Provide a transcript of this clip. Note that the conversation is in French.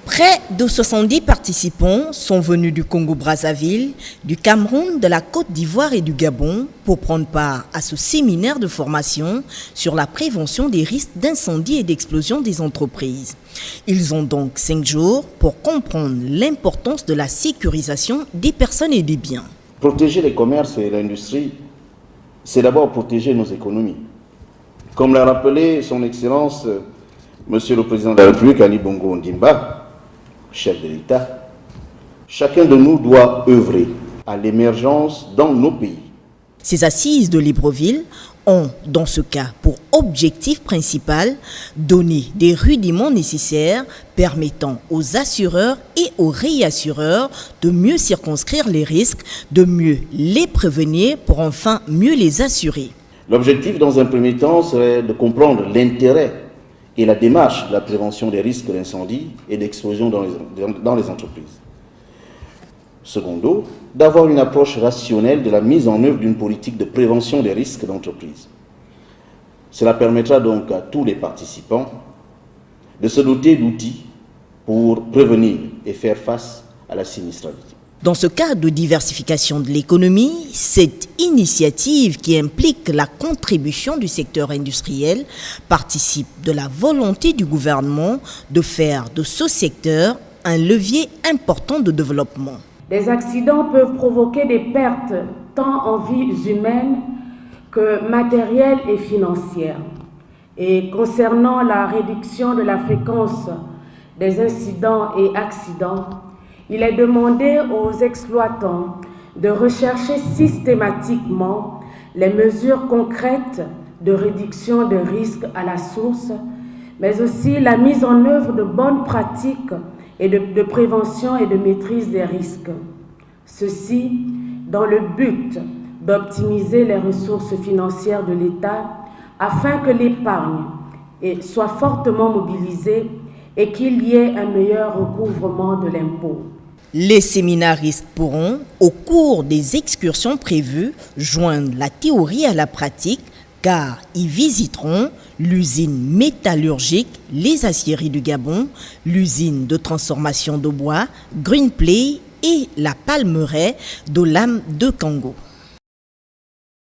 Près de 70 participants sont venus du Congo-Brazzaville, du Cameroun, de la Côte d'Ivoire et du Gabon pour prendre part à ce séminaire de formation sur la prévention des risques d'incendie et d'explosion des entreprises. Ils ont donc 5 jours pour comprendre l'importance de la sécurisation des personnes et des biens. Protéger les commerces et l'industrie, c'est d'abord protéger nos économies. Comme l'a rappelé son Excellence, Monsieur le Président de la République, Ali Bongo Ondimba, chef de l'État, chacun de nous doit œuvrer à l'émergence dans nos pays. Ces assises de Libreville ont, dans ce cas, pour objectif principal, donner des rudiments nécessaires permettant aux assureurs et aux réassureurs de mieux circonscrire les risques, de mieux les prévenir pour enfin mieux les assurer. L'objectif, dans un premier temps, serait de comprendre l'intérêt et la démarche de la prévention des risques d'incendie et d'explosion dans les entreprises. Secondo, d'avoir une approche rationnelle de la mise en œuvre d'une politique de prévention des risques d'entreprise. Cela permettra donc à tous les participants de se doter d'outils pour prévenir et faire face à la sinistralité. Dans ce cadre de diversification de l'économie, cette initiative qui implique la contribution du secteur industriel participe de la volonté du gouvernement de faire de ce secteur un levier important de développement. Des accidents peuvent provoquer des pertes tant en vies humaines que matérielles et financières. Et concernant la réduction de la fréquence des incidents et accidents, il est demandé aux exploitants de rechercher systématiquement les mesures concrètes de réduction de risques à la source, mais aussi la mise en œuvre de bonnes pratiques et de prévention et de maîtrise des risques. Ceci dans le but d'optimiser les ressources financières de l'État afin que l'épargne soit fortement mobilisée et qu'il y ait un meilleur recouvrement de l'impôt. Les séminaristes pourront, au cours des excursions prévues, joindre la théorie à la pratique, car ils visiteront l'usine métallurgique Les Aciéries du Gabon, l'usine de transformation de bois Greenplay et la palmeraie d'Olam de Congo.